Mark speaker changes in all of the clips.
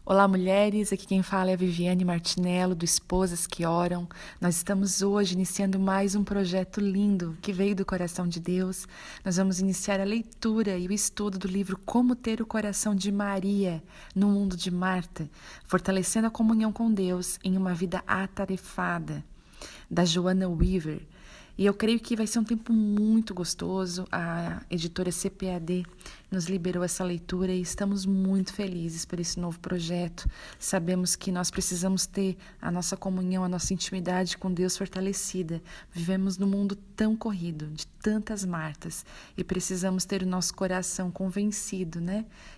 Speaker 1: Olá, mulheres. Aqui quem fala é a Viviane Martinello, do Esposas que Oram. Nós estamos hoje iniciando mais um projeto lindo que veio do coração de Deus. Nós vamos iniciar a leitura e o estudo do livro Como Ter o Coração de Maria no Mundo de Marta, fortalecendo a comunhão com Deus em uma vida atarefada, da Joanna Weaver. E eu creio que vai ser um tempo muito gostoso. A editora CPAD nos liberou essa leitura e estamos muito felizes por esse novo projeto. Sabemos que nós precisamos ter a nossa comunhão, a nossa intimidade com Deus fortalecida. Vivemos num mundo tão corrido, de tantas Martas, e precisamos ter o nosso coração convencido,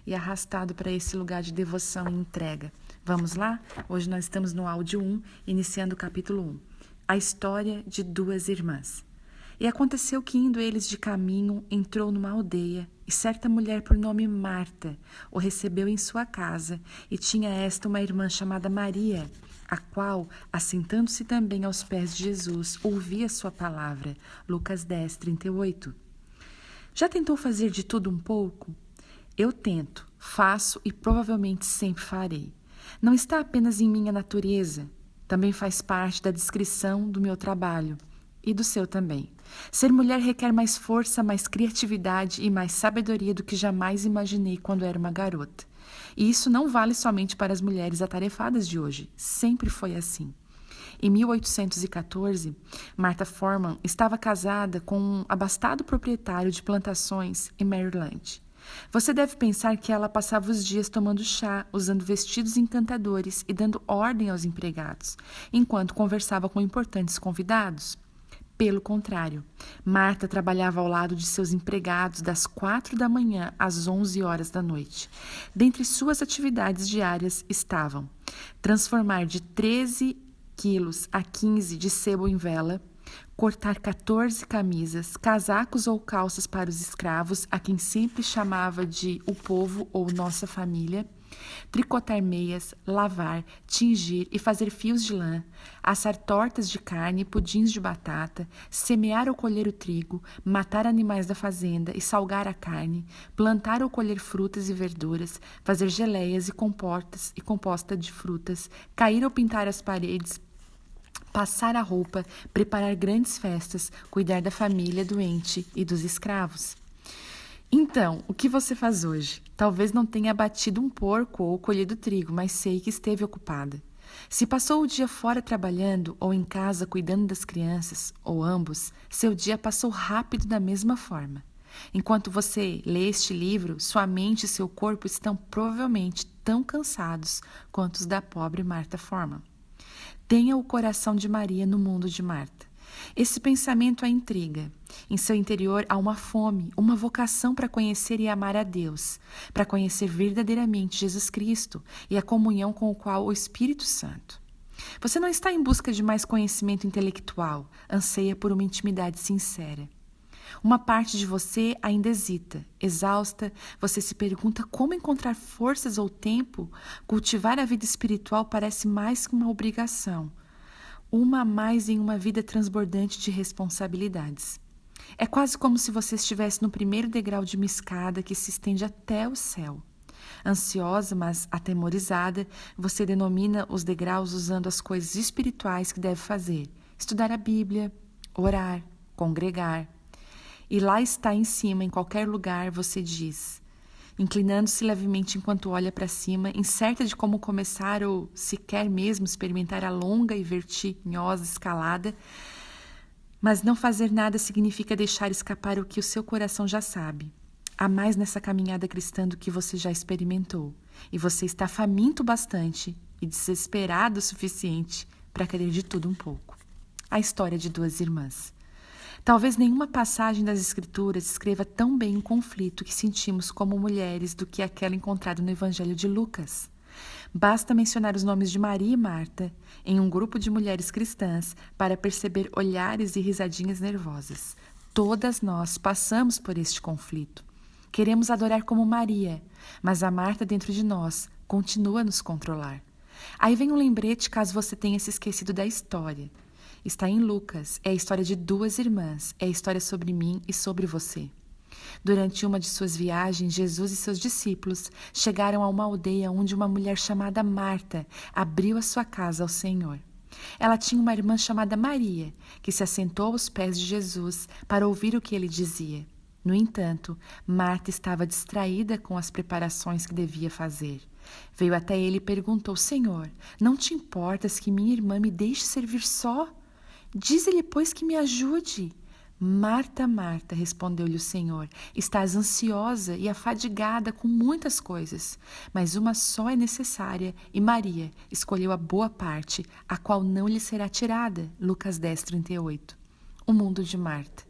Speaker 1: e arrastado para esse lugar de devoção e entrega. Vamos lá? Hoje nós estamos no áudio 1, iniciando o capítulo 1. A história de duas irmãs. E aconteceu que, indo eles de caminho, entrou numa aldeia, e certa mulher por nome Marta o recebeu em sua casa, e tinha esta uma irmã chamada Maria, a qual, assentando-se também aos pés de Jesus, ouvia sua palavra. Lucas 10, 38. Já tentou fazer de tudo um pouco? Eu tento, faço e provavelmente sempre farei. Não está apenas em minha natureza, também faz parte da descrição do meu trabalho e do seu também. Ser mulher requer mais força, mais criatividade e mais sabedoria do que jamais imaginei quando era uma garota. E isso não vale somente para as mulheres atarefadas de hoje. Sempre foi assim. Em 1814, Martha Forman estava casada com um abastado proprietário de plantações em Maryland. Você deve pensar que ela passava os dias tomando chá, usando vestidos encantadores e dando ordem aos empregados, enquanto conversava com importantes convidados. Pelo contrário, Marta trabalhava ao lado de seus empregados das 4 da manhã às 11 horas da noite. Dentre suas atividades diárias estavam transformar de 13 quilos a 15 de sebo em vela, cortar 14 camisas, casacos ou calças para os escravos, a quem sempre chamava de o povo ou nossa família, tricotar meias, lavar, tingir e fazer fios de lã, assar tortas de carne, pudins de batata, semear ou colher o trigo, matar animais da fazenda e salgar a carne, plantar ou colher frutas e verduras, fazer geleias e composta de frutas, cair ou pintar as paredes, passar a roupa, preparar grandes festas, cuidar da família doente e dos escravos. Então, o que você faz hoje? Talvez não tenha abatido um porco ou colhido trigo, mas sei que esteve ocupada. Se passou o dia fora trabalhando ou em casa cuidando das crianças, ou ambos, seu dia passou rápido da mesma forma. Enquanto você lê este livro, sua mente e seu corpo estão provavelmente tão cansados quanto os da pobre Martha Forman. Tenha o coração de Maria no mundo de Marta. Esse pensamento a intriga. Em seu interior há uma fome, uma vocação para conhecer e amar a Deus, para conhecer verdadeiramente Jesus Cristo e a comunhão com o qual o Espírito Santo. Você não está em busca de mais conhecimento intelectual, anseia por uma intimidade sincera. Uma parte de você ainda hesita, exausta, você se pergunta como encontrar forças ou tempo. Cultivar a vida espiritual parece mais que uma obrigação, uma a mais em uma vida transbordante de responsabilidades. É quase como se você estivesse no primeiro degrau de uma escada que se estende até o céu. Ansiosa, mas atemorizada, você denomina os degraus usando as coisas espirituais que deve fazer: estudar a Bíblia, orar, congregar. E lá está em cima, em qualquer lugar, você diz, inclinando-se levemente enquanto olha para cima, incerta de como começar ou se quer mesmo experimentar a longa e vertiginosa escalada. Mas não fazer nada significa deixar escapar o que o seu coração já sabe. Há mais nessa caminhada cristã do que você já experimentou, e você está faminto bastante e desesperado o suficiente para querer de tudo um pouco. A história de duas irmãs. Talvez nenhuma passagem das Escrituras escreva tão bem o conflito que sentimos como mulheres do que aquela encontrada no Evangelho de Lucas. Basta mencionar os nomes de Maria e Marta em um grupo de mulheres cristãs para perceber olhares e risadinhas nervosas. Todas nós passamos por este conflito. Queremos adorar como Maria, mas a Marta dentro de nós continua a nos controlar. Aí vem um lembrete caso você tenha se esquecido da história. Está em Lucas, é a história de duas irmãs, é a história sobre mim e sobre você. Durante uma de suas viagens, Jesus e seus discípulos chegaram a uma aldeia onde uma mulher chamada Marta abriu a sua casa ao Senhor. Ela tinha uma irmã chamada Maria, que se assentou aos pés de Jesus para ouvir o que ele dizia. No entanto, Marta estava distraída com as preparações que devia fazer. Veio até ele e perguntou: Senhor, não te importas que minha irmã me deixe servir só? Dize-lhe, pois, que me ajude. Marta, Marta, respondeu-lhe o Senhor, estás ansiosa e afadigada com muitas coisas, mas uma só é necessária, e Maria escolheu a boa parte, a qual não lhe será tirada. Lucas 10, 38. O mundo de Marta.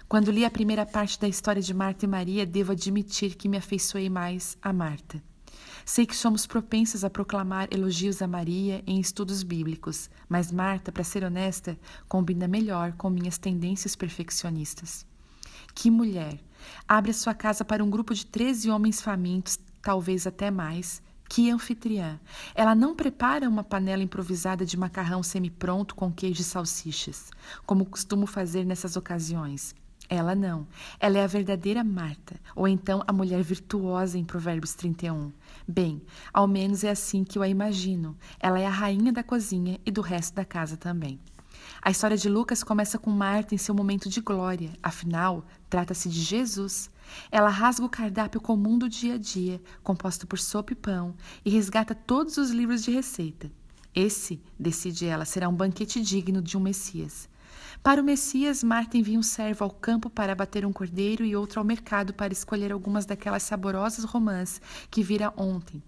Speaker 1: Quando li a primeira parte da história de Marta e Maria, devo admitir que me afeiçoei mais a Marta. Sei que somos propensas a proclamar elogios a Maria em estudos bíblicos, mas Marta, para ser honesta, combina melhor com minhas tendências perfeccionistas. Que mulher! Abre a sua casa para um grupo de 13 homens famintos, talvez até mais. Que anfitriã! Ela não prepara uma panela improvisada de macarrão semi-pronto com queijo e salsichas, como costumo fazer nessas ocasiões. Ela não. Ela é a verdadeira Marta, ou então a mulher virtuosa em Provérbios 31. Bem, ao menos é assim que eu a imagino. Ela é a rainha da cozinha e do resto da casa também. A história de Lucas começa com Marta em seu momento de glória. Afinal, trata-se de Jesus. Ela rasga o cardápio comum do dia a dia, composto por sopa e pão, e resgata todos os livros de receita. Esse, decide ela, será um banquete digno de um Messias. Para o Messias, Marta envia um servo ao campo para abater um cordeiro e outro ao mercado para escolher algumas daquelas saborosas romãs que vira ontem.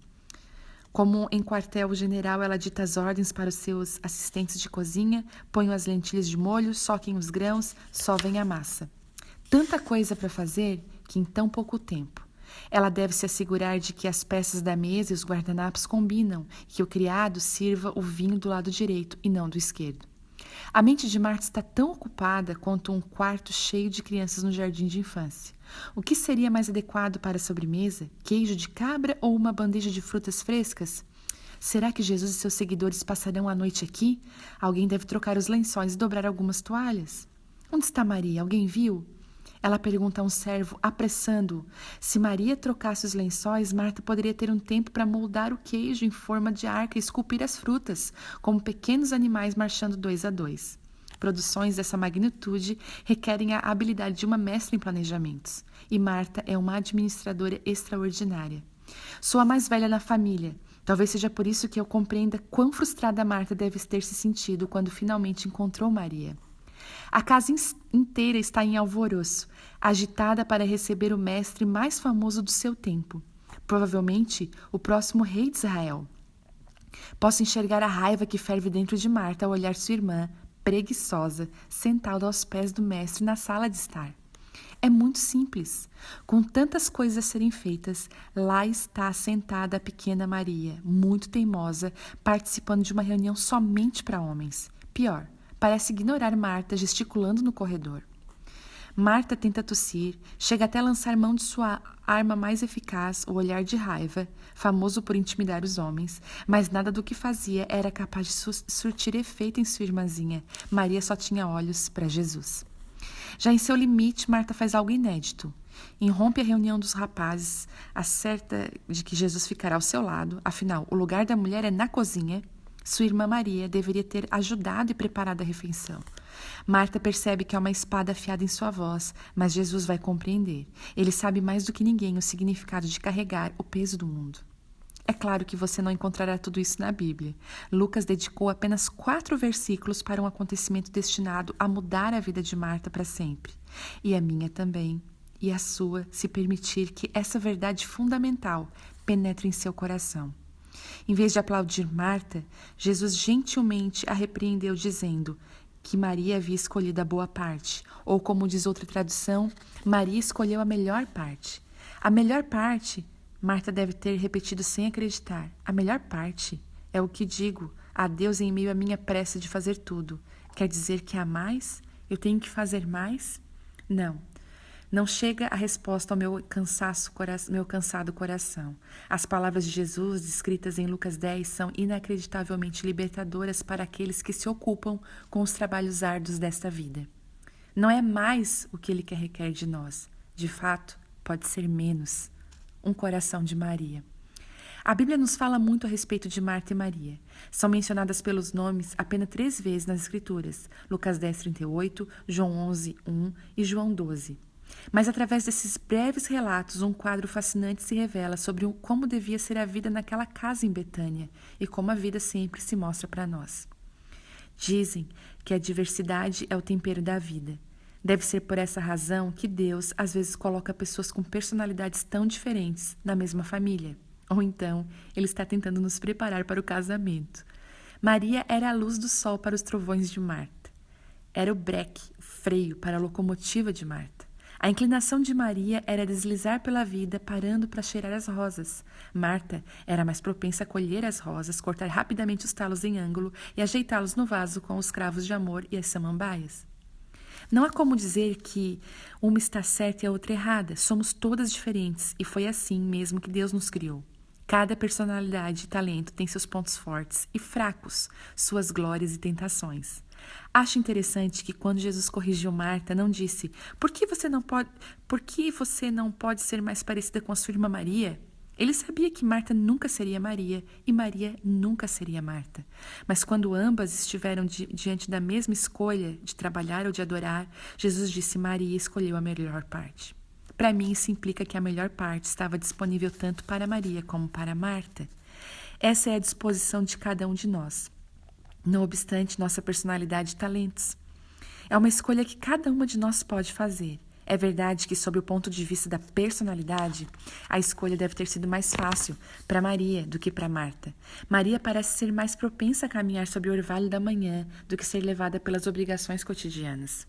Speaker 1: Como em quartel-general, ela dita as ordens para os seus assistentes de cozinha, põe as lentilhas de molho, soquem os grãos, sovem a massa. Tanta coisa para fazer que em tão pouco tempo. Ela deve se assegurar de que as peças da mesa e os guardanapos combinam e que o criado sirva o vinho do lado direito e não do esquerdo. A mente de Marta está tão ocupada quanto um quarto cheio de crianças no jardim de infância. O que seria mais adequado para a sobremesa? Queijo de cabra ou uma bandeja de frutas frescas? Será que Jesus e seus seguidores passarão a noite aqui? Alguém deve trocar os lençóis e dobrar algumas toalhas. Onde está Maria? Alguém viu? Ela pergunta a um servo, apressando-o. Se Maria trocasse os lençóis, Marta poderia ter um tempo para moldar o queijo em forma de arca e esculpir as frutas, como pequenos animais marchando 2 a 2. Produções dessa magnitude requerem a habilidade de uma mestra em planejamentos. E Marta é uma administradora extraordinária. Sou a mais velha na família. Talvez seja por isso que eu compreenda quão frustrada Marta deve ter se sentido quando finalmente encontrou Maria. A casa inteira está em alvoroço, agitada para receber o mestre mais famoso do seu tempo, provavelmente o próximo rei de Israel. Posso enxergar a raiva que ferve dentro de Marta ao olhar sua irmã, preguiçosa, sentada aos pés do mestre na sala de estar. É muito simples. Com tantas coisas a serem feitas, lá está sentada a pequena Maria, muito teimosa, participando de uma reunião somente para homens. Pior, parece ignorar Marta gesticulando no corredor. Marta tenta tossir, chega até a lançar mão de sua arma mais eficaz, o olhar de raiva, famoso por intimidar os homens, mas nada do que fazia era capaz de surtir efeito em sua irmãzinha. Maria só tinha olhos para Jesus. Já em seu limite, Marta faz algo inédito. Irrompe a reunião dos rapazes, acerta de que Jesus ficará ao seu lado, afinal, o lugar da mulher é na cozinha. Sua irmã Maria deveria ter ajudado e preparado a refeição. Marta percebe que há uma espada afiada em sua voz, mas Jesus vai compreender. Ele sabe mais do que ninguém o significado de carregar o peso do mundo. É claro que você não encontrará tudo isso na Bíblia. Lucas dedicou apenas 4 versículos para um acontecimento destinado a mudar a vida de Marta para sempre. E a minha também, e a sua, se permitir que essa verdade fundamental penetre em seu coração. Em vez de aplaudir Marta, Jesus gentilmente a repreendeu, dizendo que Maria havia escolhido a boa parte, ou como diz outra tradução, Maria escolheu a melhor parte. A melhor parte, Marta deve ter repetido sem acreditar. A melhor parte é o que digo a Deus em meio à minha pressa de fazer tudo. Quer dizer que há mais? Eu tenho que fazer mais? Não. Não chega a resposta ao meu cansado coração. As palavras de Jesus, descritas em Lucas 10, são inacreditavelmente libertadoras para aqueles que se ocupam com os trabalhos árduos desta vida. Não é mais o que Ele requer de nós, De fato, pode ser menos. Um coração de Maria. A Bíblia nos fala muito a respeito de Marta e Maria. São mencionadas pelos nomes apenas 3 vezes nas Escrituras, Lucas 10:38, João 11:1 e João 12. Mas através desses breves relatos, um quadro fascinante se revela sobre como devia ser a vida naquela casa em Betânia e como a vida sempre se mostra para nós. Dizem que a diversidade é o tempero da vida. Deve ser por essa razão que Deus às vezes coloca pessoas com personalidades tão diferentes na mesma família. Ou então, Ele está tentando nos preparar para o casamento. Maria era a luz do sol para os trovões de Marta. Era o breque, o freio para a locomotiva de Marta. A inclinação de Maria era deslizar pela vida, parando para cheirar as rosas. Marta era mais propensa a colher as rosas, cortar rapidamente os talos em ângulo e ajeitá-los no vaso com os cravos de amor e as samambaias. Não há como dizer que uma está certa e a outra errada. Somos todas diferentes e foi assim mesmo que Deus nos criou. Cada personalidade e talento tem seus pontos fortes e fracos, suas glórias e tentações. Acho interessante que quando Jesus corrigiu Marta, não disse: por que você não pode ser mais parecida com a sua irmã Maria? Ele sabia que Marta nunca seria Maria e Maria nunca seria Marta. Mas quando ambas estiveram diante da mesma escolha de trabalhar ou de adorar, Jesus disse: Maria escolheu a melhor parte. Para mim, isso implica que a melhor parte estava disponível tanto para Maria como para Marta. Essa é a disposição de cada um de nós, não obstante nossa personalidade e talentos. É uma escolha que cada uma de nós pode fazer. É verdade que, sob o ponto de vista da personalidade, a escolha deve ter sido mais fácil para Maria do que para Marta. Maria parece ser mais propensa a caminhar sob o orvalho da manhã do que ser levada pelas obrigações cotidianas.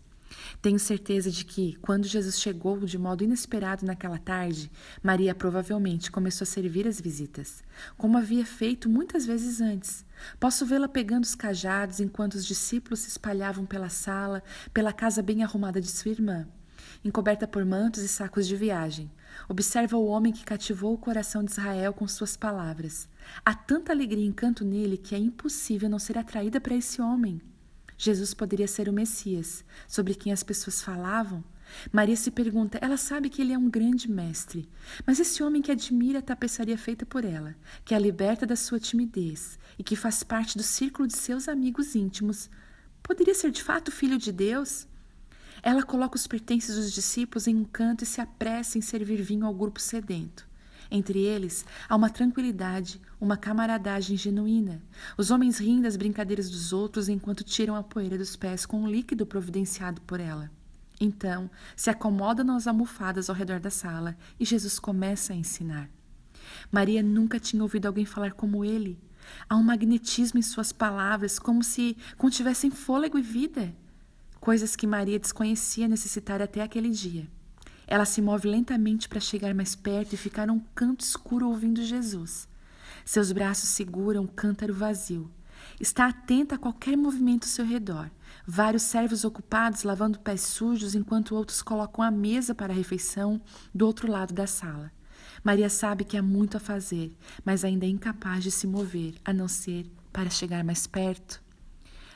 Speaker 1: Tenho certeza de que, quando Jesus chegou de modo inesperado naquela tarde, Maria provavelmente começou a servir as visitas, como havia feito muitas vezes antes. Posso vê-la pegando os cajados enquanto os discípulos se espalhavam pela sala, pela casa bem arrumada de sua irmã, encoberta por mantos e sacos de viagem. Observa o homem que cativou o coração de Israel com suas palavras. Há tanta alegria e encanto nele que é impossível não ser atraída para esse homem. Jesus poderia ser o Messias, sobre quem as pessoas falavam. Maria se pergunta, ela sabe que ele é um grande mestre, mas esse homem que admira a tapeçaria feita por ela, que a liberta da sua timidez e que faz parte do círculo de seus amigos íntimos, poderia ser de fato filho de Deus? Ela coloca os pertences dos discípulos em um canto e se apressa em servir vinho ao grupo sedento. Entre eles, há uma tranquilidade, uma camaradagem genuína. Os homens riem das brincadeiras dos outros enquanto tiram a poeira dos pés com o líquido providenciado por ela. Então, se acomodam nas almofadas ao redor da sala e Jesus começa a ensinar. Maria nunca tinha ouvido alguém falar como ele. Há um magnetismo em suas palavras, como se contivessem fôlego e vida. Coisas que Maria desconhecia necessitar até aquele dia. Ela se move lentamente para chegar mais perto e ficar num canto escuro ouvindo Jesus. Seus braços seguram um cântaro vazio. Está atenta a qualquer movimento ao seu redor. Vários servos ocupados lavando pés sujos enquanto outros colocam a mesa para a refeição do outro lado da sala. Maria sabe que há muito a fazer, mas ainda é incapaz de se mover, a não ser para chegar mais perto.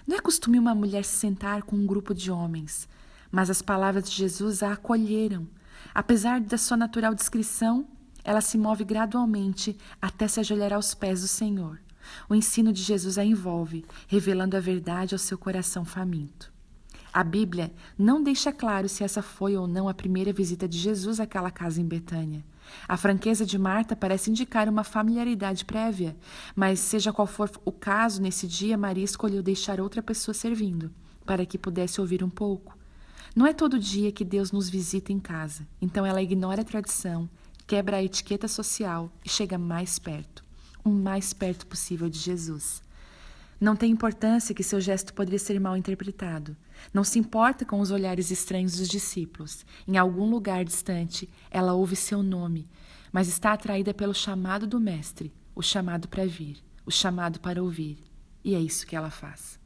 Speaker 1: Não é costume uma mulher se sentar com um grupo de homens, mas as palavras de Jesus a acolheram. Apesar da sua natural discrição, ela se move gradualmente até se ajoelhar aos pés do Senhor. O ensino de Jesus a envolve, revelando a verdade ao seu coração faminto. A Bíblia não deixa claro se essa foi ou não a primeira visita de Jesus àquela casa em Betânia. A franqueza de Marta parece indicar uma familiaridade prévia, mas seja qual for o caso, nesse dia Maria escolheu deixar outra pessoa servindo, para que pudesse ouvir um pouco. Não é todo dia que Deus nos visita em casa, então ela ignora a tradição, quebra a etiqueta social e chega mais perto, o mais perto possível de Jesus. Não tem importância que seu gesto poderia ser mal interpretado. Não se importa com os olhares estranhos dos discípulos. Em algum lugar distante, ela ouve seu nome, mas está atraída pelo chamado do Mestre, o chamado para vir, o chamado para ouvir. E é isso que ela faz.